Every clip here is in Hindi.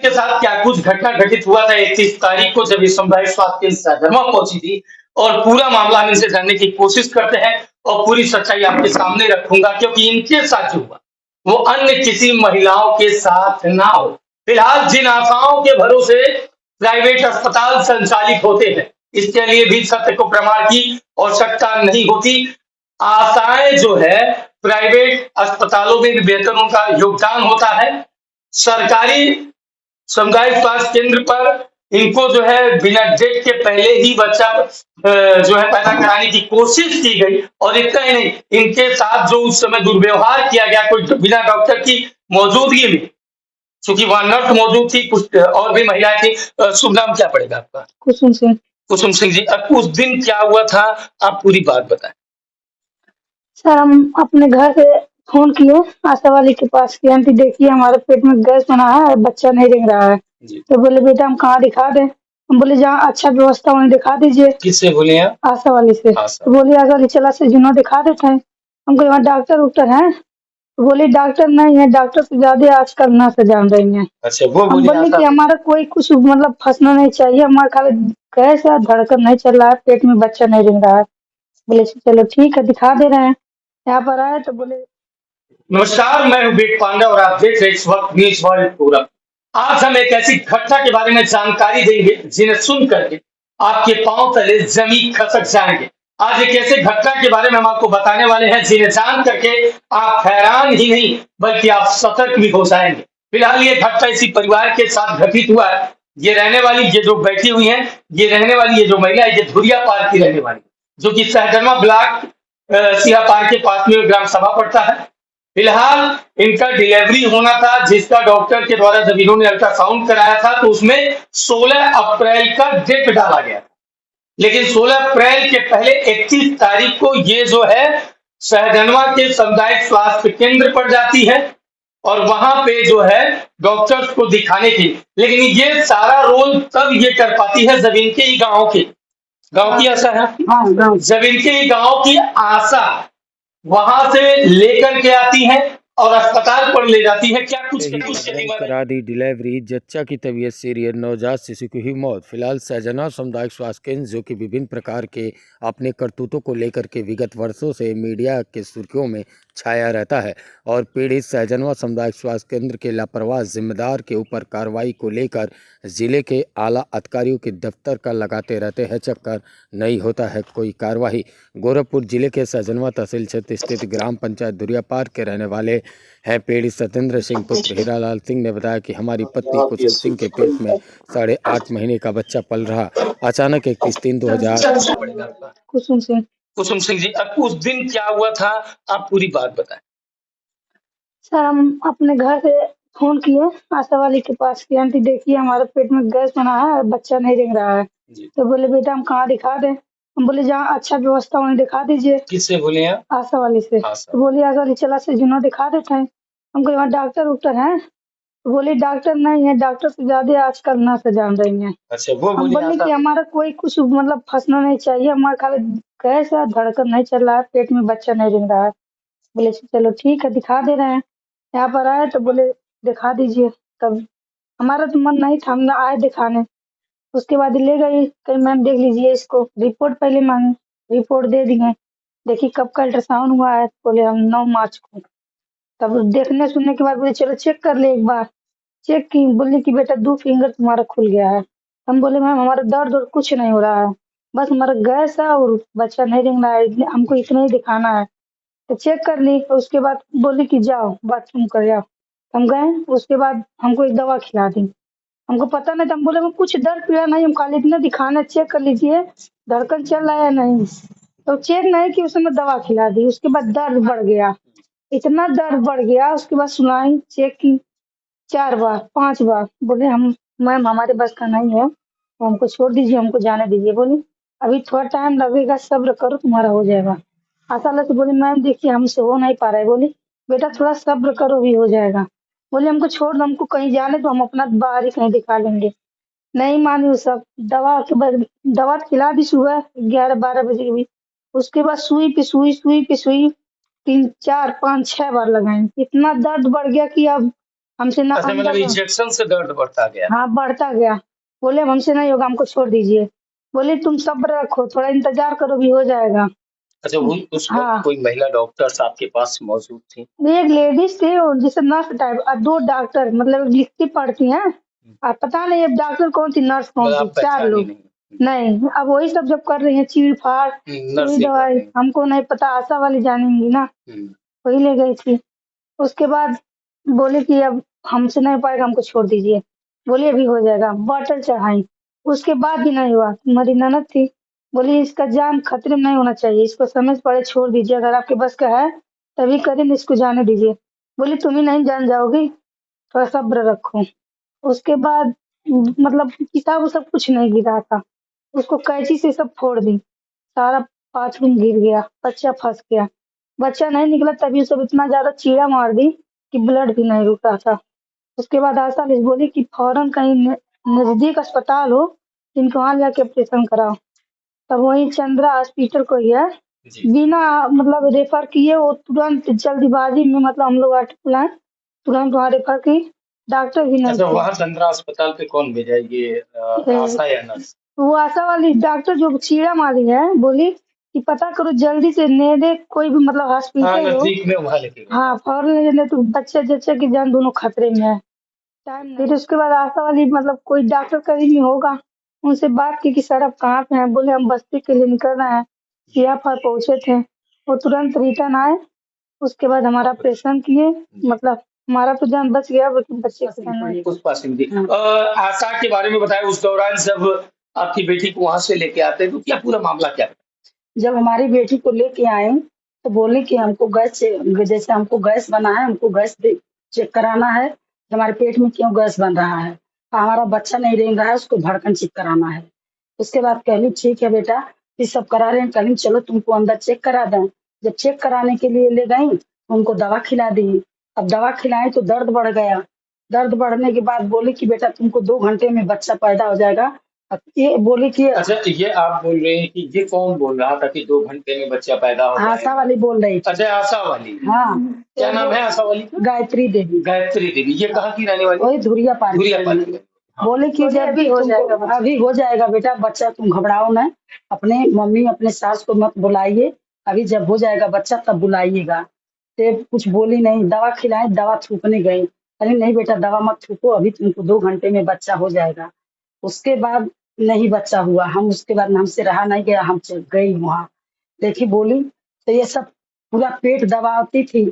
के साथ क्या कुछ घटना घटित हुआ था 31 तारीख को, जब ये सामुदायिक स्वास्थ्य केंद्र सहजनवा पहुंची थी, और पूरा मामला हम इनसे जानने की कोशिश करते हैं और पूरी सच्चाई आपके सामने रखूंगा, क्योंकि इनके साथ जो हुआ वो अन्य किसी महिलाओं के साथ ना हो। फिलहाल जिन आशाओं के भरोसे प्राइवेट अस्पताल संचालित होते हैं, इसके लिए भी सत्य को प्रमाण की आवश्यकता नहीं होती। आशाएं जो है प्राइवेट अस्पतालों में भी बेहतर उनका योगदान होता है। सरकारी सामुदायिक स्वास्थ्य केंद्र पर इनको जो है बिना डेट के पहले ही बच्चा जो है पैदा कराने की कोशिश की गई, और इतना ही नहीं, इनके साथ जो उस समय दुर्व्यवहार किया गया कोई बिना डॉक्टर की मौजूदगी में, चूंकि वहां नर्स मौजूद थी, कुछ और भी महिलाएं थी। शुभ नाम क्या पड़ेगा आपका? कुसुम सिंह। कुसुम सिंह जी, अब उस दिन क्या हुआ था, आप पूरी बात बताएं। सर, हम अपने घर से फोन किए आशा वाली के पास कि आंटी देखिए हमारे पेट में गैस बना है, बच्चा नहीं रेंग रहा है। तो बोले बेटा हम कहाँ दिखा दें? हम बोले जहाँ अच्छा व्यवस्था वहीं दिखा दीजिए। किससे बोले आप? आशा वाली से। तो बोली आशा वाली चला से जुनों दिखा देते हैं। हमको वहाँ डॉक्टर उक्टर है? तो बोली डॉक्टर नहीं है, डॉक्टर से ज्यादा आजकल ना से जान रही है। अच्छा, वो हम बोले कि हमारा कोई कुछ मतलब फंसना नहीं चाहिए, हमारा खाली गैस है, धड़कन नहीं चल रहा है, पेट में बच्चा नहीं रेंग रहा है। बोले चलो ठीक है दिखा दे रहे हैं। यहाँ पर आए तो बोले नमस्कार, मैं हूं वेद पांडे और आप देख रहे हैं इस वक्त न्यूज वर्ल्ड पूरा। आज हम एक ऐसी घटना के बारे में जानकारी देंगे जिन्हें सुन करके आपके पांव तले जमीन खसक जाएंगे। आज एक ऐसे घटना के बारे में हम आपको बताने वाले हैं जिन्हें जान करके आप हैरान ही नहीं बल्कि आप सतर्क भी हो जाएंगे। फिलहाल ये घटना इसी परिवार के साथ घटित हुआ है। ये रहने वाली, ये जो बैठी हुई है, ये रहने वाली, ये जो महिला है, ये धुरिया पार की रहने वाली, जो कि सहजनवा ब्लॉक सिया पार के पास में ग्राम सभा पड़ता है। फिलहाल इनका डिलीवरी होना था, जिसका डॉक्टर के द्वारा जब इन्होंने अल्ट्रासाउंड कराया था तो उसमें 16 अप्रैल का डेट डाला गया था। लेकिन 16 अप्रैल के पहले 31 तारीख को ये जो है सहजनवा के सामुदायिक स्वास्थ्य केंद्र पर जाती है और वहां पे जो है डॉक्टर्स को दिखाने की, लेकिन ये सारा रोल तब ये कर पाती है जब इनके ही गांव की आशा है, जब इनके ही गांव की आशा वहां से लेकर के आती है और अस्पताल पर ले जाती है। क्या कुछ करा दी डिलीवरी, जच्चा की तबीयत सीरियस, नवजात शिशु की हुई मौत। फिलहाल सहजनवा सामुदायिक स्वास्थ्य केंद्र जो कि विभिन्न प्रकार के अपने करतूतों को लेकर के विगत वर्षों से मीडिया के सुर्खियों में छाया रहता है और पीड़ित सहजनवा सामुदायिक स्वास्थ्य केंद्र के लापरवाह जिम्मेदार के ऊपर कार्रवाई को लेकर जिले के आला अधिकारियों के दफ्तर का लगाते रहते हैं चक्कर, नहीं होता है कोई कार्रवाई। गोरखपुर जिले के सहजनवा तहसील क्षेत्र स्थित ग्राम पंचायत दुरियापार के रहने वाले हैं पीड़ित सत्येंद्र सिंह पुत्र हीरालाल सिंह ने बताया कि हमारी पत्नी कुसुम सिंह के पेट में 8.5 महीने का बच्चा पल रहा। अचानक 31/3/2000 कुसुम सिंह। कुसुम सिंह जी, अब उस दिन क्या हुआ था, आप पूरी बात बताएं। सर, हम अपने घर से फोन किए आशा वाली के पास कि आंटी देखिए हमारे पेट में गैस बना है, बच्चा नहीं रेंग रहा है। तो बोले बेटा हम कहाँ दिखा दें? हम बोले जहाँ अच्छा व्यवस्था वहीं दिखा दीजिए। किससे बोले आप? आशा वाली से। तो बोली आशा वाली चला से जुनों दिखा देते हैं। हमको वहाँ डॉक्टर उक्टर है? तो बोली डॉक्टर नहीं है, डॉक्टर से ज्यादा आजकल ना से जान रही है। अच्छा, वो हम बोले कि हमारा कोई कुछ मतलब फंसना नहीं चाहिए, हमारा खाली गैस है, धड़कन नहीं चल रहा है, पेट में बच्चा नहीं रेंग रहा है। बोले चलो ठीक है दिखा दे रहे हैं। यहाँ पर आए तो बोले दिखा दीजिए। तब हमारा तो मन नहीं था, हम आए दिखाने। उसके बाद ले गई, कहीं मैम देख लीजिए इसको, रिपोर्ट पहले मांगी, रिपोर्ट दे दिए। देखिए कब का अल्ट्रासाउंड हुआ है? बोले हम 9 मार्च को। तब देखने सुनने के बाद बोले चलो चेक कर ले एक बार। चेक की, बोली कि बेटा 2 फिंगर तुम्हारा खुल गया है। हम बोले मैम हमारा दर्द और कुछ नहीं हो रहा है, बस हमारा गैस है और बच्चा नहीं रेंग रहा है, हमको इतना ही दिखाना है। तो चेक कर ली, उसके बाद बोली कि जाओ बाथरूम कर आओ। हम गए, उसके बाद हमको एक दवा खिला दी। हमको पता नहीं था, हम बोले कुछ दर्द पीड़ा नहीं, हम खाली इतना दिखाना, चेक कर लीजिए धड़कन चल रहा है या नहीं। तो चेक नहीं कि उसमें दवा खिला दी। उसके बाद दर्द बढ़ गया, इतना दर्द बढ़ गया। उसके बाद सुनाई, चेक की 4 बार 5 बार। बोले हम मैम हमारे बस का नहीं है, तो हमको छोड़ दीजिए, हमको जाने दीजिए। बोली अभी थोड़ा टाइम लगेगा, सब्र करो तुम्हारा हो जाएगा। आशा से बोली मैम देखिए हमसे हो नहीं पा रहा है। बोली बेटा थोड़ा सब्र करो, भी हो जाएगा। बोले हमको छोड़ दो, हमको कहीं जाने तो हम अपना बाहर ही कहीं दिखा लेंगे। नहीं मानी वो सब। दवा के बाद दवा खिला दी सुबह 11-12 बजे के बीच। उसके बाद सुई पे सुई, सुई पे सुई 3 4 5 6 बार लगाई। इतना दर्द बढ़ गया कि अब हमसे ना अच्छा, मतलब अंदर इंजेक्शन से दर्द बढ़ता गया। हाँ बढ़ता गया। बोले अब हमसे नहीं होगा, हमको छोड़ दीजिए। बोले तुम सब्र रखो, थोड़ा इंतजार करो, भी हो जाएगा। अच्छा, वो उस वक्त हाँ कोई महिला डॉक्टर्स आपके पास मौजूद थी? एक लेडीज थी और जैसे नर्स टाइप, और 2 डॉक्टर मतलब लिखती पढ़ती हैं। और पता नहीं अब डॉक्टर कौन थी, नर्स कौन मतलब थी, आप 4 पहचानी लोग। नहीं? नहीं, अब वही सब जब कर रही हैं चीड़-फाड़, सुई नर्सिंग कर दवाई, रहे हैं। हमको नहीं पता, आशा वाली जानेंगी ना, हम्म। वही ले गई थी। उसके बाद बोले कि अब हमसे नहीं हो पाएगा, हमको छोड़ दीजिए। बोली अभी हो जाएगा, बॉटल चढ़ाई, उसके बाद भी नहीं हुआ। मेरी ननद थी, बोली इसका जान खतरे में नहीं होना चाहिए, इसको समझ पड़े छोड़ दीजिए, अगर आपके बस का है तभी करें, नहीं इसको जाने दीजिए। बोली तुम ही नहीं जान जाओगी, थोड़ा सब्र रखो। उसके बाद मतलब किताब वो सब कुछ नहीं गिरा था, उसको कैंची से सब फोड़ दी, सारा बाथरूम गिर गया, बच्चा फंस गया। बच्चा नहीं निकला, तभी सब इतना ज्यादा चीरा मार दी कि ब्लड भी नहीं रुक रहा था। उसके बाद आशा मिस बोली कि फौरन कहीं नजदीक अस्पताल हो, इनको वहां जाके ऑपरेशन कराओ। तब वही चंद्रा हॉस्पिटल को ही है, जी। बिना मतलब रेफर किए वो तुरंत जल्दीबाजी में, मतलब हम लोग बुलाए, तुरंत वहाँ रेफर की, डॉक्टर भी नहीं अच्छा, थे। वहाँ चंद्रा अस्पताल पे कौन भेजा, ये आशा या नर्स? वो आशा वाली डॉक्टर जो चीड़ा मारी है, बोली कि पता करो जल्दी से, नेड़े कोई भी मतलब हाँ, हॉस्पिटल हो। नजदीक में वहाँ लेके गए। हाँ फौरन ले जाने, तो बच्चे जच्चे की जान दोनों खतरे में है। टाइम नहीं। फिर उसके बाद आशा वाली मतलब कोई डॉक्टर करीब में होगा, उनसे बात की कि सर आप कहाँ पे हैं। बोले हम बस्ती के लिए निकल रहे हैं, यहाँ पर पहुंचे थे। वो तुरंत रिटर्न आए, उसके बाद हमारा ऑपरेशन किए, मतलब हमारा तो जान बच गया, लेकिन बच्चे की जान नहीं। पुष्पा सिंह जी, हाँ। आशा के बारे में बताया, उस दौरान जब आपकी बेटी को वहां से लेके आते हैं तो क्या पूरा मामला क्या है? जब हमारी बेटी को लेके आए तो बोले कि हमको जैसे हमको गैस बना है, हमको चेक कराना है, हमारे पेट में क्यों गैस बन रहा है, हमारा बच्चा नहीं रेंग रहा है, उसको धड़कन चेक कराना है। उसके बाद कहली ठीक है बेटा, ये सब करा रहे हैं, कहली चलो तुमको अंदर चेक करा दें। जब चेक कराने के लिए ले गई, उनको दवा खिला दी। अब दवा खिलाए तो दर्द बढ़ गया। दर्द बढ़ने के बाद बोली कि बेटा तुमको 2 घंटे में बच्चा पैदा हो जाएगा। अब ये बोली कि अच्छा, ये आप बोल रहे हैं कि ये कौन बोल रहा था कि 2 घंटे में बच्चा पैदा हो आशा जाएगा? वाली बोल रही थी। अच्छा, आशा वाली। हाँ क्या नाम है आशा वाली का? गायत्री देवी। गायत्री देवी। ये कहाँ की रहने वाली? वही धुरिया पानी। धुरिया पानी में। हाँ। बोले कि जब भी हो जाएगा, अभी हो जाएगा बेटा बच्चा, तुम घबराओ ना, अपने मम्मी अपने सास को मत बुलाइए, अभी जब हो जाएगा बच्चा तब बुलाइएगा। तो कुछ बोली नहीं, दवा खिलाए, दवा थूकने गई, अरे नहीं बेटा दवा मत थूको, अभी तुमको 2 घंटे में बच्चा हो जाएगा। उसके बाद नहीं बच्चा हुआ, हम उसके बाद हमसे रहा नहीं गया, हम चल गई वहाँ। देखी बोली तो ये सब पूरा पेट दबाती थी।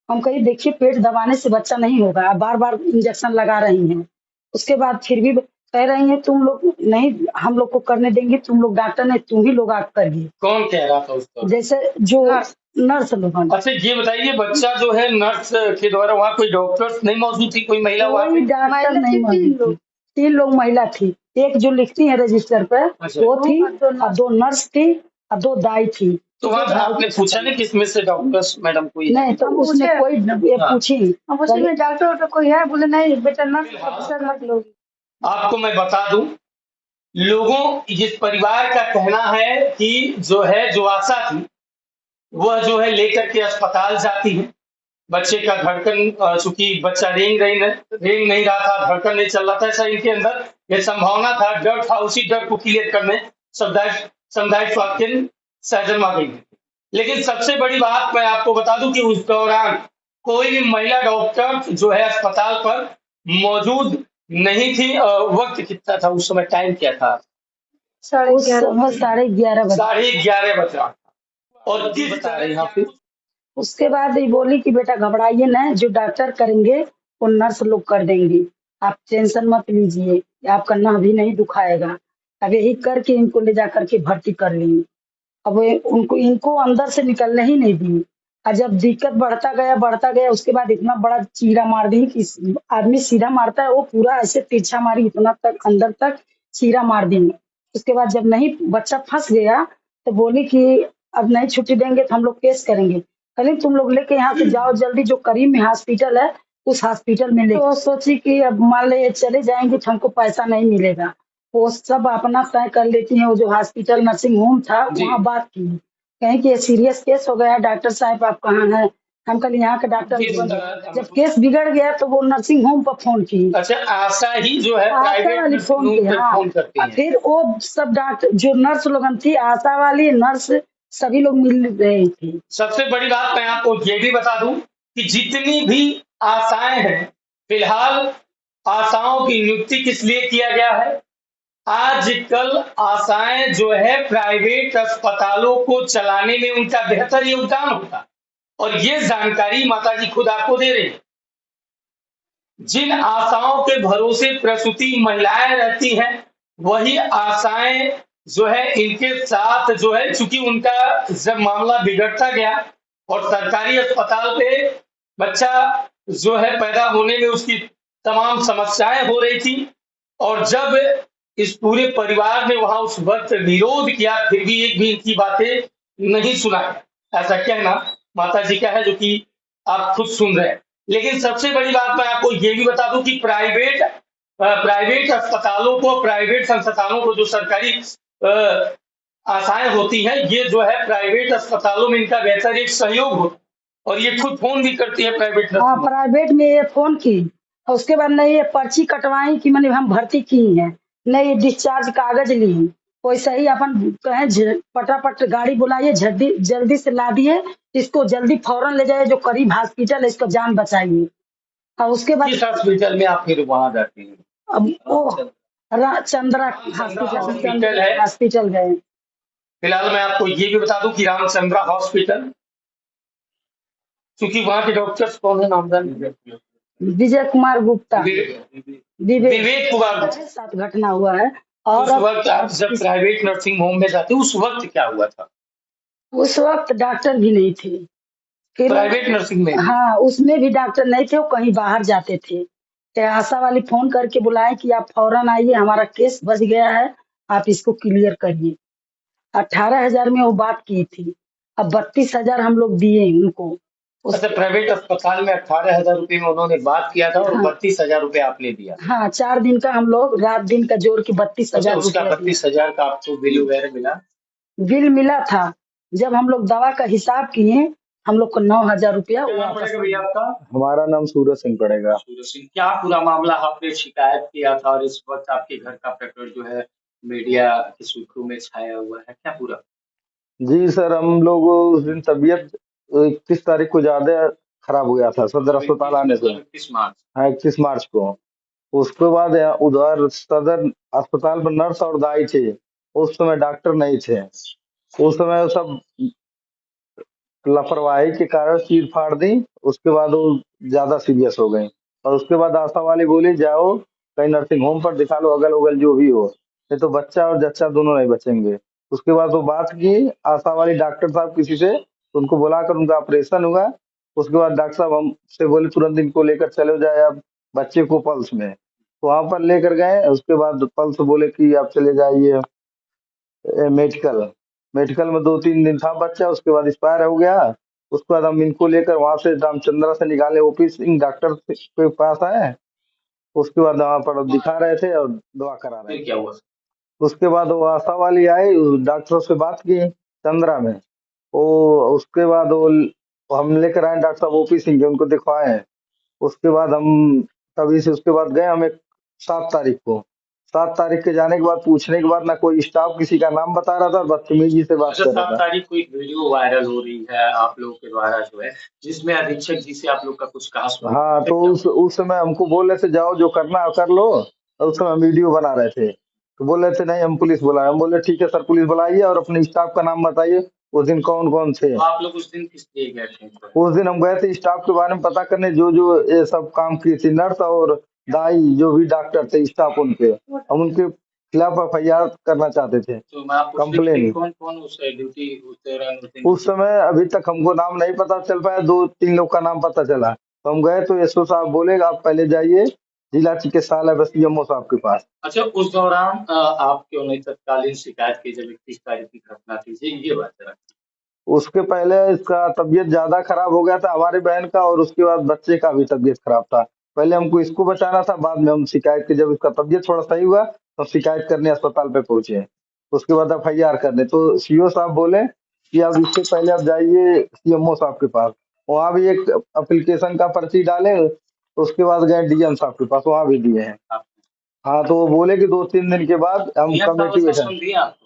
हम कही देखिए पेट दबाने से बच्चा नहीं होगा, आप बार बार इंजेक्शन लगा रही हैं। उसके बाद फिर भी कह रही हैं तुम लोग नहीं हम लोग को करने देंगे, तुम लोग डॉक्टर नहीं, तुम ही लोग आप करिए। कौन कह रहा था उसको? जैसे जो नर्स लोग। अच्छा, ये बताइए, बच्चा जो है नर्स के द्वारा, वहाँ कोई डॉक्टर्स नहीं मौजूद थी, कोई महिला वहाँ कोई पे? डॉक्टर नहीं मौजूद थी। 3 लोग महिला थी, एक जो लिखती है रजिस्टर पर अच्छा। वो थी, और 2 नर्स थी, और 2 दाई थी। तो वहाँ आपने पूछा नहीं किसमें से डॉक्टर्स मैडम कोई? नहीं तो उसने कोई ये हाँ। पूछी, अब उसमें डॉक्टर कोई है, बोले नहीं बेटा नर्स ऑफिसर मत लो। आपको मैं बता दूं, लोगों जिस परिवार का कहना है कि जो आशा थी, वह जो है लेकर के अस्पताल जाती है, बच्चे का धड़कन, चूंकि बच्चा रेंग नहीं रहा था, धड़कन नहीं चल रहा था, ऐसा इनके अंदर यह संभावना था, डर था, उसी डर को क्लियर करने सामुदायिक स्वास्थ्य केंद्र सहजनवा गई। लेकिन सबसे बड़ी बात मैं आपको बता दूं कि उस दौरान कोई भी महिला डॉक्टर जो है अस्पताल पर मौजूद नहीं थी। वक्त कितना था उस समय, टाइम क्या था? उस समय 11:30 बजे। 11:30 बज रहा था। और किस बता रहे हैं यहाँ पे? उसके बाद ये बोली कि बेटा घबराइए ना, जो डॉक्टर करेंगे वो नर्स लोग कर देंगी, आप टेंशन मत लीजिए, आपका नाभ भी नहीं दुखाएगा। अब यही करके इनको ले जा करके भर्ती कर लेंगे। अब उनको इनको अंदर से निकलने ही नहीं दी, और जब दिक्कत बढ़ता गया उसके बाद इतना बड़ा चीरा मार दी कि आदमी सीधा मारता है, वो पूरा ऐसे तिरछा मारी, इतना तक अंदर तक चीरा मार दी। उसके बाद जब नहीं बच्चा फंस गया तो बोली कि अब नहीं छुट्टी देंगे तो हम लोग केस करेंगे। कहली तुम लोग लेके यहाँ से जाओ जल्दी, जो करीब में हॉस्पिटल है उस हॉस्पिटल में ले। तो सोची कि अब मान ले चले जाएंगे तो हमको पैसा नहीं मिलेगा, वो सब अपना तय कर लेती हैं। वो जो हॉस्पिटल नर्सिंग होम था वहाँ बात की, कहें कि ये सीरियस केस हो गया, डॉक्टर साहब आप कहाँ हैं? हम कल यहाँ के डॉक्टर किस बोल रहे जब केस बिगड़ गया तो वो नर्सिंग होम पर फोन की, अच्छा, आशा ही जो है आशा प्राइवेट वाली नर्सिंग फोन होम की, पे हाँ। फोन करती और हैं। फिर वो सब डॉक्टर जो नर्स लोगन थी, आशा वाली नर्स सभी लोग मिल रही थी। सबसे बड़ी बात मैं आपको ये भी बता दूं कि जितनी भी आशाएं हैं, फिलहाल आशाओं की नियुक्ति किस लिए किया गया है? आजकल आशाएं जो है प्राइवेट अस्पतालों को चलाने में उनका बेहतर योगदान होता है, और ये जानकारी माताजी खुद आपको दे रही है। जिन आशाओं के भरोसे प्रसूति महिलाएं रहती हैं, वही आशाएं जो है इनके साथ जो है, चूंकि उनका जब मामला बिगड़ता गया और सरकारी अस्पताल पे बच्चा जो है पैदा होने में उसकी तमाम समस्याएं हो रही थी, और जब इस पूरे परिवार ने वहां उस वक्त विरोध किया, फिर भी एक भी इनकी बातें नहीं सुना। ऐसा कहना माता जी का है, जो कि आप खुद सुन रहे हैं। लेकिन सबसे बड़ी बात मैं आपको ये भी बता दूं कि प्राइवेट अस्पतालों को, प्राइवेट संस्थानों को जो सरकारी अ, आशाएं होती हैं, ये जो है प्राइवेट अस्पतालों में इनका बेहतर एक सहयोग होता है, और ये खुद फोन भी करती है प्राइवेट हाँ, नर्सिंग। प्राइवेट में ये फोन की और उसके बाद नहीं ये पर्ची कटवाई कि मैंने हम भर्ती की हैं, नहीं डिस्चार्ज कागज ली, वैसे ही अपन कहें पटापट गाड़ी बुलाइए, जल्दी जल्दी से ला दिए, इसको जल्दी फौरन ले जाइए जो करीब हॉस्पिटल है, इसको जान बचाइए। और उसके बाद किस हॉस्पिटल में आप फिर वहां जाती हैं? अब वो चंद्रा हॉस्पिटल है। हॉस्पिटल गए। फिलहाल मैं आपको ये भी बता दूं कि रामचंद्रा हॉस्पिटल, क्योंकि वहां के डॉक्टर्स कौन है, नाम जान? विजय कुमार गुप्ता, विवेक कुमार के साथ घटना हुआ है। और उस वक्त आप जब प्राइवेट नर्सिंग होम में जाते, उस वक्त क्या हुआ था? उस वक्त डॉक्टर भी नहीं थे, फिर प्राइवेट नर्सिंग में? हाँ, उसमें भी डॉक्टर नहीं थे, वो कहीं बाहर जाते थे। तो आशा वाली फोन करके बुलाए कि आप फौरन आइए, हमारा केस बच गया है, आप इसको क्लियर करिए। 18,000 में वो बात की थी, अब 32,000 हम लोग दिए उनको। अच्छा, प्राइवेट अस्पताल में 18,000 रुपए में उन्होंने बात किया था, और हाँ। 32,000 रुपए आपने दिया। हाँ, 4 दिन का हम लोग रात दिन का जोड़ के 32,000 उसका 32,000 का आपको बिल वगैरह मिला? बिल मिला था। जब हम लोग दवा का हिसाब किए, हम लोग को 9,000 रुपया क्या नाम पड़ेगा भैया आपका? हमारा नाम सूरज सिंह पड़ेगा। सूरज सिंह, क्या पूरा मामला आपने शिकायत किया था, और इस वक्त आपके घर का प्रकरण जो है मीडिया की सुर्खियों में छाया हुआ है, क्या पूरा? जी सर, हम लोग उस दिन तबीयत 31 तारीख को ज्यादा खराब हो गया था सदर अस्पताल आने से। 31 मार्च। हाँ, 31 मार्च को। उसके बाद उधर सदर अस्पताल में नर्स और दाई थे, उस समय डॉक्टर नहीं थे। उस समय सब लापरवाही के कारण चीर फाड़ दी। उसके बाद वो ज्यादा सीरियस हो गई, और उसके बाद आशा वाली बोली जाओ कहीं नर्सिंग होम पर दिखा लो, अगल बगल जो भी हो, नहीं तो बच्चा और जच्चा दोनों नहीं बचेंगे। उसके बाद वो बात की आशा वाली डॉक्टर साहब किसी से, तो उनको बुलाकर उनका ऑपरेशन हुआ। उसके बाद डॉक्टर साहब हमसे बोले तुरंत इनको लेकर चले जाए आप बच्चे को पल्स में, तो वहां पर लेकर गए। उसके बाद पल्स बोले कि आप चले जाइए मेडिकल। मेडिकल में 2-3 दिन था बच्चा, उसके बाद एक्सपायर हो गया। उसके बाद हम इनको लेकर वहां से रामचंद्रा से निकाले, ओपी सिंह डॉक्टर के पास आए। उसके बाद वहां पर दिखा रहे थे और दवा करा रहे फिर थे। क्या हुआ? उसके बाद वो आशा वाली आई, डॉक्टरों से बात की चंद्रा में। वो उसके बाद वो हम लेकर आए डॉक्टर साहब ओपी सिंह के, उनको दिखवाए। उसके बाद हम तभी से उसके बाद गए हम 7 तारीख को। 7 तारीख के जाने के बाद पूछने के बाद ना कोई स्टाफ किसी का नाम बता रहा था, बदतमीजी से बात अच्छा, कर रहा 7 था। तारीख को एक वीडियो वायरल हो रही है आप लोगों के द्वारा जो है, जिसमें अधीक्षक जी से आप लोग का कुछ कहा सुना। हाँ, तो उस समय हमको बोल रहे थे जाओ जो करना है कर लो, और उस समय वीडियो बना रहे थे। तो बोल रहे थे नहीं हम पुलिस बुलाए। हम बोले ठीक है सर, पुलिस बुलाइए और अपने स्टाफ का नाम बताइए, उस दिन कौन कौन थे। तो आप लोग उस दिन किस लिए गए थे? उस दिन हम गए थे स्टाफ के बारे में पता करने, जो जो ये सब काम की थी, नर्स और दाई जो भी डॉक्टर थे स्टाफ उनके, हम उनके खिलाफ FIR करना चाहते थे, तो मैं आपको कंप्लेन। कौन कौन उस ड्यूटी उस दौरान उस समय अभी तक हमको नाम नहीं पता चल पाया, 2-3 लोग का नाम पता चला। तो हम गए तो एसओ साहब बोले आप पहले जाइए जिला चिकित्सालय बस CMO साहब के पास। अच्छा, उस दौरान आप क्यों नहीं तत्कालीन शिकायत की जब 31 तारीख की घटना थी? ये बात जरा। उसके पहले इसका तबीयत ज्यादा खराब हो गया था हमारी बहन का, और उसके बाद बच्चे का भी तबीयत खराब था। पहले हमको इसको बचाना था, बाद में हम शिकायत की, जब इसका तबीयत थोड़ा सही हुआ तो शिकायत करने अस्पताल पे पहुंचे। उसके बाद FIR करने तो CO साहब बोले कि अब इससे पहले आप जाइए CMO साहब के पास। वहाँ भी एक एप्लीकेशन का पर्ची डाले, उसके बाद गए डीएम साहब के पास, वहाँ भी दिए हैं। हाँ, तो वो बोले कि 2-3 दिन के बाद हम कमेटी बैठा,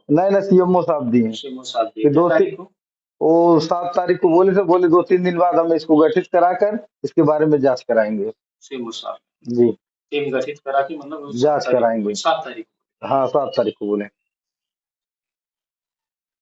नहीं नहीं सीएमओ साहब दिए कि वो 7 तारीख को बोले थे, बोले 2-3 दिन बाद हम इसको गठित कराकर इसके बारे में जांच कराएंगे। जी, टीम गठित करा के मतलब जांच कराएंगे। 7 तारीख, हाँ 7 तारीख को बोले।